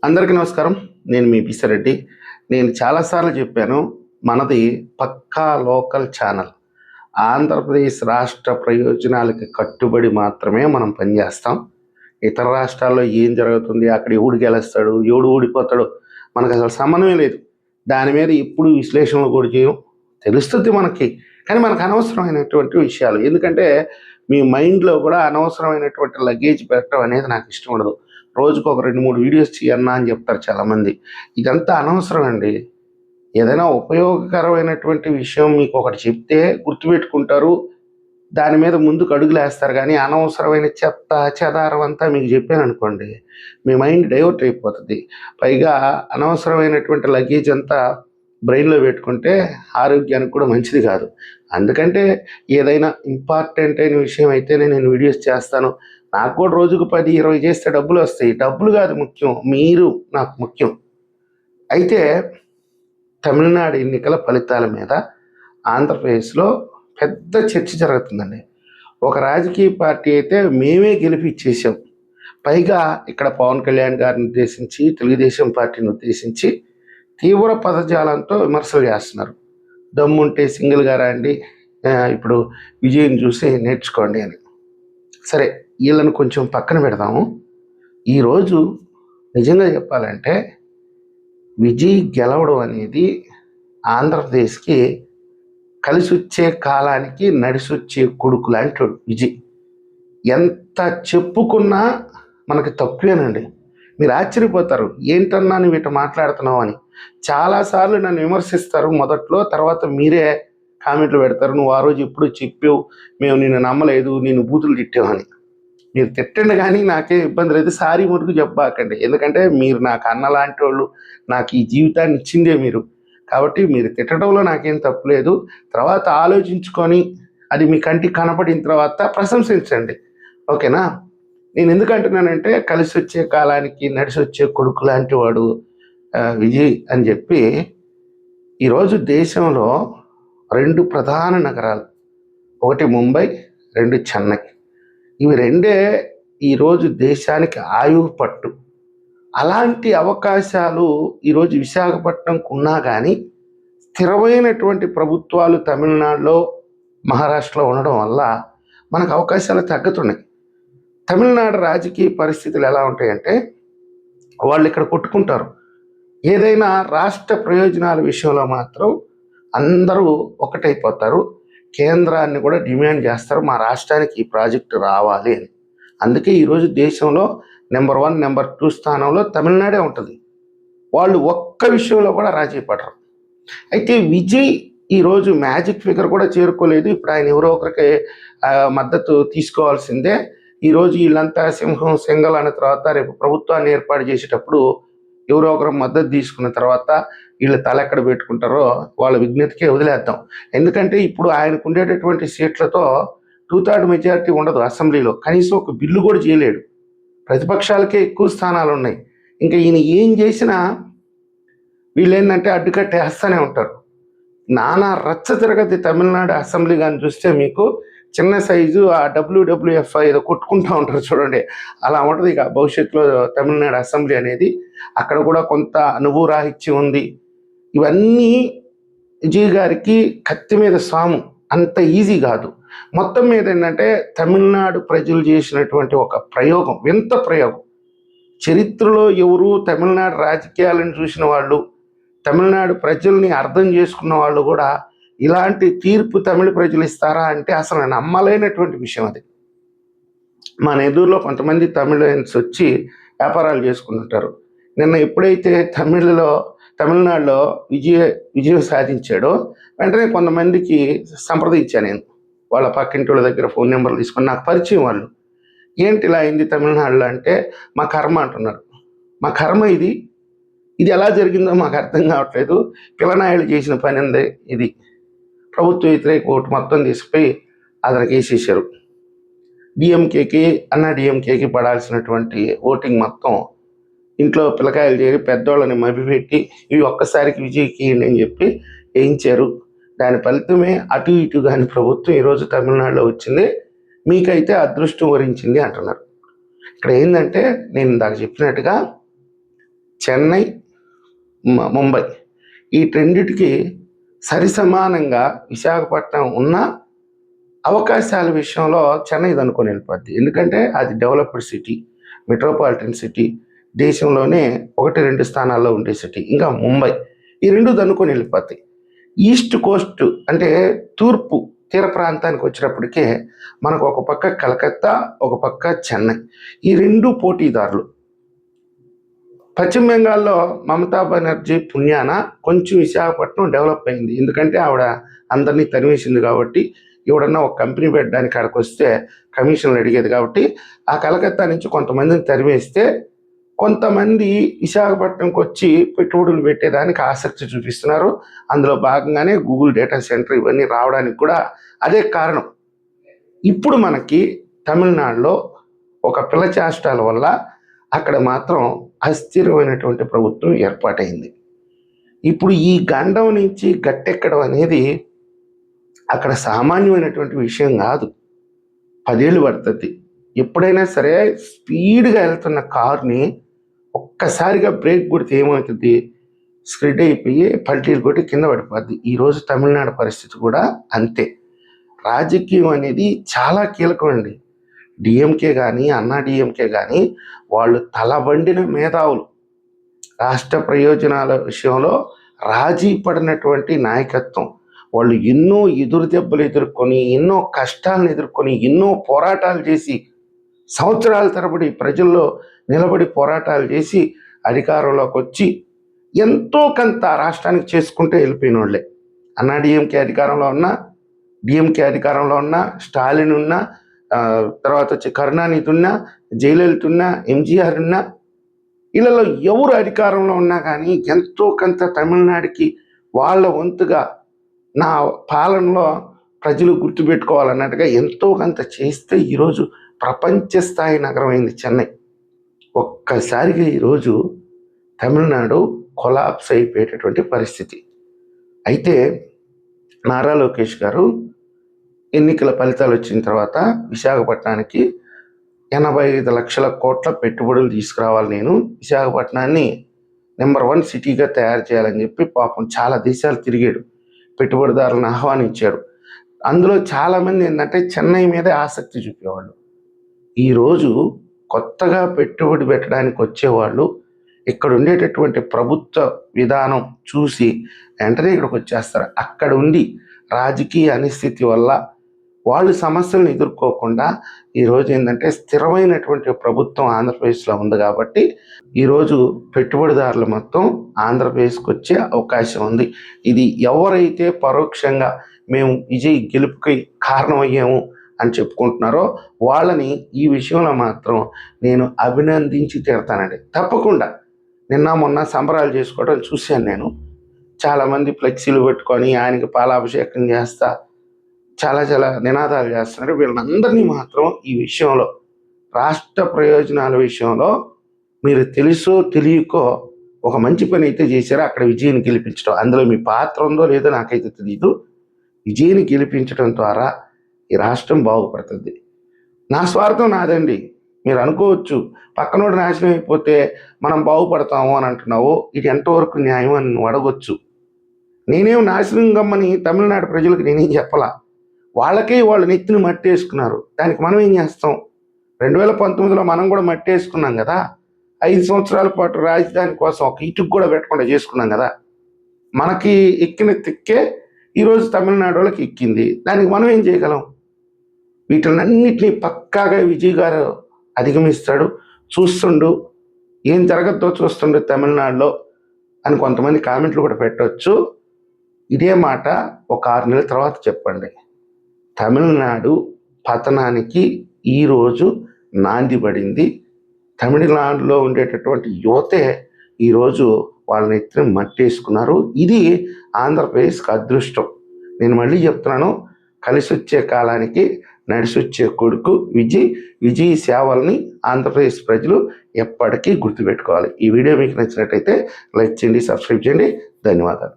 అందరికీ నమస్కారం. నేను మీ పిసిరెడ్డి. నేను చాలాసార్లు చెప్పాను. మనది పక్కా లోకల్ ఛానల్. ఆంధ్రప్రదేశ్ రాష్ట్ర ప్రయోజనాలకి కట్టుబడి మాత్రమే మనం పనిచేస్తాం. ఇతర రాష్ట్రాల్లో ఏం జరుగుతుంది, అక్కడ ఎవడు గెలుస్తాడు, ఎవడు ఓడిపోతాడో మనకు అసలు సంబంధమే లేదు. దాని మీద ఎప్పుడు విశ్లేషణలు కూడా చేయం. తెలుస్తుంది మనకి, కానీ మనకు అనవసరమైనటువంటి విషయాలు. ఎందుకంటే మీ మైండ్లో కూడా అనవసరమైనటువంటి లగేజ్ పెట్టడం అనేది నాకు ఇష్టం ఉండదు. రోజుకు ఒక 2-3 వీడియోస్ చేయన్నా అని చెప్తారు చాలామంది. ఇదంతా అనవసరం అండి. ఏదైనా ఉపయోగకరమైనటువంటి విషయం మీకు ఒకటి చెప్తే గుర్తుపెట్టుకుంటారు, దాని మీద ముందుకు అడుగులేస్తారు. కానీ అనవసరమైన చెత్త చెదారం అంతా మీకు చెప్పాను అనుకోండి, మీ మైండ్ డైవర్ట్ అయిపోతుంది. పైగా అనవసరమైనటువంటి లగేజ్ అంతా బ్రెయిన్లో పెట్టుకుంటే ఆరోగ్యానికి కూడా మంచిది కాదు. అందుకంటే ఏదైనా ఇంపార్టెంట్ అయిన విషయం అయితేనే నేను వీడియోస్ చేస్తాను. నాకు కూడా రోజుకు 10-20 చేస్తే డబ్బులు వస్తాయి. డబ్బులు కాదు ముఖ్యం, మీరు నాకు ముఖ్యం. అయితే తమిళనాడు ఎన్నికల ఫలితాల మీద ఆంధ్రప్రదేశ్లో పెద్ద చర్చ జరుగుతుందండి. ఒక రాజకీయ పార్టీ అయితే మేమే గెలిపిచ్చేసాం, పైగా ఇక్కడ పవన్ కళ్యాణ్ గారిని ఉద్దేశించి, తెలుగుదేశం పార్టీని ఉద్దేశించి తీవ్ర పదజాలంతో విమర్శలు చేస్తున్నారు. దమ్ముంటే సింగిల్గా రండి, ఇప్పుడు విజయం చూసి నేర్చుకోండి అని. సరే, వీళ్ళని కొంచెం పక్కన పెడదాము. ఈరోజు నిజంగా చెప్పాలంటే విజయ్ గెలవడం అనేది ఆంధ్రప్రదేశ్కి కలిసి వచ్చే కాలానికి నడిసొచ్చే కొడుకు లాంటి విజయ్. ఎంత చెప్పుకున్నా మనకి తక్కువేనండి. మీరు ఆశ్చర్యపోతారు, ఏంటన్నా నువ్వు ఇట్లా మాట్లాడుతున్నావు అని. చాలాసార్లు నన్ను విమర్శిస్తారు మొదట్లో, తర్వాత మీరే కామెంట్లు పెడతారు, నువ్వు ఆ రోజు ఎప్పుడు చెప్పావు, మేము నిన్ను నమ్మలేదు, నేను బూతులు తిట్టామని. మీరు తిట్టండి కానీ నాకే ఇబ్బంది లేదు, సారీ మటుకు చెప్పాకండి. ఎందుకంటే మీరు నాకు అన్న లాంటి వాళ్ళు, నాకు ఈ జీవితాన్ని ఇచ్చిందే మీరు. కాబట్టి మీరు తిట్టడంలో నాకేం తప్పులేదు. తర్వాత ఆలోచించుకొని అది మీ కంటికి కనపడిన తర్వాత ప్రశంసించండి, ఓకేనా? నేను ఎందుకంటున్నానంటే కలిసి వచ్చే కాలానికి నడిసి వచ్చే కొడుకు లాంటి వాడు విజయ్ అని చెప్పి. ఈరోజు దేశంలో 2 ప్రధాన నగరాలు, ఒకటి ముంబై, 2 చెన్నై. ఇవి రెండే ఈరోజు దేశానికి ఆయువు పట్టు. అలాంటి అవకాశాలు ఈరోజు విశాఖపట్నంకు ఉన్నా కానీ స్థిరమైనటువంటి ప్రభుత్వాలు తమిళనాడులో, మహారాష్ట్రలో ఉండడం వల్ల మనకు అవకాశాలు తగ్గుతున్నాయి. తమిళనాడు రాజకీయ పరిస్థితులు ఎలా ఉంటాయంటే, వాళ్ళు ఇక్కడ కొట్టుకుంటారు. ఏదైనా రాష్ట్ర ప్రయోజనాల విషయంలో మాత్రం అందరూ ఒకటైపోతారు. కేంద్రాన్ని కూడా డిమాండ్ చేస్తారు, మా రాష్ట్రానికి ఈ ప్రాజెక్టు రావాలి అని. అందుకే ఈరోజు దేశంలో నెంబర్ 1, నెంబర్ 2 స్థానంలో తమిళనాడే ఉంటుంది. వాళ్ళు ఒక్క విషయంలో కూడా రాజీ పడరు. అయితే విజయ్ ఈరోజు మ్యాజిక్ ఫిగర్ కూడా చేరుకోలేదు. ఇప్పుడు ఆయన ఎవరో ఒకరికి మద్దతు తీసుకోవాల్సిందే. ఈరోజు వీళ్ళంతా సింహం సింగల్ అన్న తర్వాత రేపు ప్రభుత్వాన్ని ఏర్పాటు చేసేటప్పుడు ఎవరో ఒకరు మద్దతు తీసుకున్న తర్వాత వీళ్ళు తలెక్కడ పెట్టుకుంటారో వాళ్ళ విజ్ఞతకే వదిలేద్దాం. ఎందుకంటే ఇప్పుడు ఆయనకు ఉండేటటువంటి సీట్లతో 2/3 మెజారిటీ ఉండదు అసెంబ్లీలో. కనీసం ఒక బిల్లు కూడా చేయలేడు. ప్రతిపక్షాలకే ఎక్కువ స్థానాలు ఉన్నాయి. ఇంకా ఈయన ఏం చేసినా వీళ్ళు ఏంటంటే అడ్డుకట్టేస్తూనే ఉంటారు. నానా రచ్చ తిరగతి తమిళనాడు అసెంబ్లీ కానీ చూస్తే మీకు చిన్న సైజు ఆ WWF ఏదో కొట్టుకుంటూ ఉంటారు చూడండి, అలా ఉంటుంది. ఇక భవిష్యత్తులో తమిళనాడు అసెంబ్లీ అనేది, అక్కడ కూడా కొంత అనుభవ రాహిత్యం ఉంది. ఇవన్నీ విజయ్ గారికి కత్తి మీద సాము, అంత ఈజీ కాదు. మొత్తం మీద ఏంటంటే తమిళనాడు ప్రజలు చేసినటువంటి ఒక ప్రయోగం, వింత ప్రయోగం. చరిత్రలో ఎవరు తమిళనాడు రాజకీయాలను చూసిన వాళ్ళు, తమిళనాడు ప్రజల్ని అర్థం చేసుకున్న వాళ్ళు కూడా ఇలాంటి తీర్పు తమిళ ప్రజలు ఇస్తారా అంటే అసలు నమ్మలేనటువంటి విషయం అది. మన ఎదురులో కొంతమంది తమిళన్స్ వచ్చి వ్యాపారాలు చేసుకుంటుంటారు. నిన్న ఎప్పుడైతే తమిళనాడులో విజయం సాధించాడో వెంటనే కొంతమందికి సంప్రదించాను నేను. వాళ్ళ పక్కింటి వాళ్ళ దగ్గర ఫోన్ నెంబర్లు తీసుకొని, నాకు పరిచయం వాళ్ళు. ఏంటి ఇలా అయింది తమిళనాడులో అంటే, మా కర్మ అంటున్నారు. మా కర్మ ఇది ఎలా జరిగిందో మాకు అర్థం కావట్లేదు. పిల్లనాయుడు చేసిన పని ఉంది ఇది. ప్రభుత్వ వ్యతిరేక ఓటు మొత్తం తీసుకుపోయి అతనికి వేసేసారు. డిఎంకేకి పడాల్సినటువంటి ఓటింగ్ మొత్తం ఇంట్లో పిల్లకాయలు చేరి పెద్దోళ్ళని మభ్యపెట్టి ఇవి ఒక్కసారికి విజయ్కి అని చెప్పి వేయించారు. దాని ఫలితమే అటు ఇటు కాని ప్రభుత్వం ఈరోజు తమిళనాడులో వచ్చింది. మీకైతే అదృష్టం వరించింది అంటున్నారు. ఇక్కడ ఏంటంటే, నేను ఇందాక చెప్పినట్టుగా చెన్నై, ముంబై ఈ రెండిటికి సరిసమానంగా విశాఖపట్నం ఉన్న అవకాశాల విషయంలో చెన్నై అనుకొని వెళ్ళిపోద్ది. ఎందుకంటే అది డెవలప్డ్ సిటీ, మెట్రోపాలిటన్ సిటీ, దేశంలోనే 1-2 స్థానాల్లో ఉండే సిటీ. ఇంకా ముంబై ఈ రెండు దన్నుకొని వెళ్ళిపోతాయి. ఈస్ట్ కోస్ట్ అంటే తూర్పు తీర ప్రాంతానికి వచ్చినప్పటికే మనకు ఒక పక్క కలకత్తా, ఒక పక్క చెన్నై, ఈ రెండు పోటీదారులు. పశ్చిమ బెంగాల్లో మమతా బెనర్జీ పుణ్యాన కొంచెం విశాఖపట్నం డెవలప్ అయింది. ఎందుకంటే ఆవిడ అందరినీ తరివేసింది కాబట్టి, ఎవడన్నా ఒక కంపెనీ పెట్టడానికి అక్కడికి వస్తే కమిషన్లు అడిగేది కాబట్టి ఆ కలకత్తా నుంచి కొంతమందిని తరివేస్తే కొంతమంది విశాఖపట్నంకి వచ్చి పెట్టుబడులు పెట్టేదానికి ఆసక్తి చూపిస్తున్నారు. అందులో భాగంగానే గూగుల్ డేటా సెంటర్ ఇవన్నీ రావడానికి కూడా అదే కారణం. ఇప్పుడు మనకి తమిళనాడులో ఒక పిల్లచేష్టాల వల్ల అక్కడ మాత్రం అస్థిరమైనటువంటి ప్రభుత్వం ఏర్పాటైంది. ఇప్పుడు ఈ గండం నుంచి గట్టెక్కడం అనేది అక్కడ సామాన్యమైనటువంటి విషయం కాదు. 10 ఏళ్ళు పడుతుంది. ఎప్పుడైనా సరే స్పీడ్గా వెళ్తున్న కారుని ఒక్కసారిగా బ్రేక్ కొడితే ఏమవుతుంది, స్కిడ్ అయిపోయి పల్టీలు కొట్టి కింద పడిపోద్ది. ఈరోజు తమిళనాడు పరిస్థితి కూడా అంతే. రాజకీయం అనేది చాలా కీలకమండి. డిఎంకే కానీ అన్నా డిఎంకే కానీ వాళ్ళు తలబండిన మేధావులు. రాష్ట్ర ప్రయోజనాల విషయంలో రాజీ పడినటువంటి నాయకత్వం. వాళ్ళు ఎన్నో ఎదురు దెబ్బలు ఎదుర్కొని, ఎన్నో కష్టాలను ఎదుర్కొని, ఎన్నో పోరాటాలు చేసి, సంవత్సరాల తరబడి ప్రజల్లో నిలబడి పోరాటాలు చేసి అధికారంలోకి వచ్చి ఎంతో కొంత రాష్ట్రానికి చేసుకుంటే వెళ్ళిపోయిన వాళ్ళే. అన్నా డిఎంకే అధికారంలో ఉన్నా, స్టాలిన్ ఉన్నా, తర్వాత వచ్చి కరుణానిధి ఉన్నా, జయలలిత ఉన్నా, ఎంజీఆర్ ఉన్నా, వీళ్ళలో ఎవరు అధికారంలో ఉన్నా కానీ ఎంతో కొంత తమిళనాడుకి వాళ్ళ వంతుగా నా పాలనలో ప్రజలు గుర్తుపెట్టుకోవాలన్నట్టుగా ఎంతో కొంత చేస్తే ఈరోజు ప్రపంచ స్థాయి నగరం అయింది చెన్నై. ఒక్కసారిగా ఈరోజు తమిళనాడు కొలాప్స్ అయిపోయేటటువంటి పరిస్థితి. అయితే నారా లోకేష్ గారు ఎన్నికల ఫలితాలు వచ్చిన తర్వాత విశాఖపట్నానికి 85 లక్షల కోట్ల పెట్టుబడులు తీసుకురావాలి, నేను విశాఖపట్నాన్ని నెంబర్ 1 సిటీగా తయారు చేయాలని చెప్పి పాపం చాలా దేశాలు తిరిగాడు, పెట్టుబడిదారులను ఆహ్వానించాడు. అందులో చాలామంది ఏంటంటే చెన్నై మీదే ఆసక్తి చూపేవాళ్ళు. ఈరోజు కొత్తగా పెట్టుబడి పెట్టడానికి వచ్చేవాళ్ళు ఇక్కడ ఉండేటటువంటి ప్రభుత్వ విధానం చూసి వెంటనే ఇక్కడికి వచ్చేస్తారు. అక్కడ ఉండి రాజకీయ అనిశ్చితి వల్ల వాళ్ళు సమస్యలను ఎదుర్కోకుండా ఈరోజు ఏంటంటే స్థిరమైనటువంటి ప్రభుత్వం ఆంధ్రప్రదేశ్లో ఉంది కాబట్టి ఈరోజు పెట్టుబడిదారులు మొత్తం ఆంధ్రప్రదేశ్కి వచ్చే అవకాశం ఉంది. ఇది ఎవరైతే పరోక్షంగా మేము విజయ్ గెలుపుకి కారణమయ్యాము అని చెప్పుకుంటున్నారో వాళ్ళని ఈ విషయంలో మాత్రం నేను అభినందించి తీరుతానండి. తప్పకుండా నిన్న మొన్న సంబరాలు చేసుకోవడం చూశాను నేను. చాలామంది ఫ్లెక్సీలు పెట్టుకొని ఆయనకి పాలాభిషేకం చేస్తా చాలా నినాదాలు చేస్తున్నారు. వీళ్ళందరినీ మాత్రం ఈ విషయంలో రాష్ట్ర ప్రయోజనాల విషయంలో మీరు తెలుసో తెలియకో ఒక మంచి పని అయితే చేశారో అక్కడ విజయాన్ని గెలిపించడం. అందులో మీ పాత్ర ఉందో లేదో నాకైతే తెలియదు. విజయాన్ని గెలిపించడం ద్వారా ఈ రాష్ట్రం బాగుపడుతుంది. నా స్వార్థం నాదండి. మీరు అనుకోవచ్చు పక్కనోడు నాశనం అయిపోతే మనం బాగుపడతాము అని అంటున్నావు, ఇది ఎంతవరకు న్యాయం అని నువ్వు అడగొచ్చు. నేనేం నాశనం గమ్మని తమిళనాడు ప్రజలకు నేనేం చెప్పలా. వాళ్ళకే వాళ్ళు నెత్తిని మట్టేసుకున్నారు. దానికి మనం ఏం చేస్తాం? 2019లో మనం కూడా మట్టేసుకున్నాం కదా. 5 సంవత్సరాల పాటు రాజధాని కోసం ఒక ఇటుకు కూడా పెట్టకుండా చేసుకున్నాం కదా. మనకి ఎక్కిన తిక్కే ఈరోజు తమిళనాడు వాళ్ళకి ఎక్కింది. దానికి మనం ఏం చేయగలం? వీటినన్నిటినీ పక్కాగా విజయ్ గారు అధిగమిస్తాడు. చూస్తుండు, ఏం జరగద్దో చూస్తుండు తమిళనాడులో అని కొంతమంది కామెంట్లు కూడా పెట్టవచ్చు. ఇదే మాట ఒక 6 నెలల తర్వాత చెప్పండి. తమిళనాడు పతనానికి ఈరోజు నాంది పడింది. తమిళనాడులో ఉండేటటువంటి యువతే ఈరోజు వాళ్ళని ఎత్తున మట్టేసుకున్నారు. ఇది ఆంధ్రప్రదేశ్కి అదృష్టం. నేను మళ్ళీ చెప్తున్నాను, కలిసి వచ్చే కాలానికి నడిసొచ్చే కొడుకు విజయ్ సేవల్ని ఆంధ్రప్రదేశ్ ప్రజలు ఎప్పటికీ గుర్తుపెట్టుకోవాలి. ఈ వీడియో మీకు నచ్చినట్టయితే లైక్ చేయండి, సబ్స్క్రైబ్ చేయండి. ధన్యవాదాలు.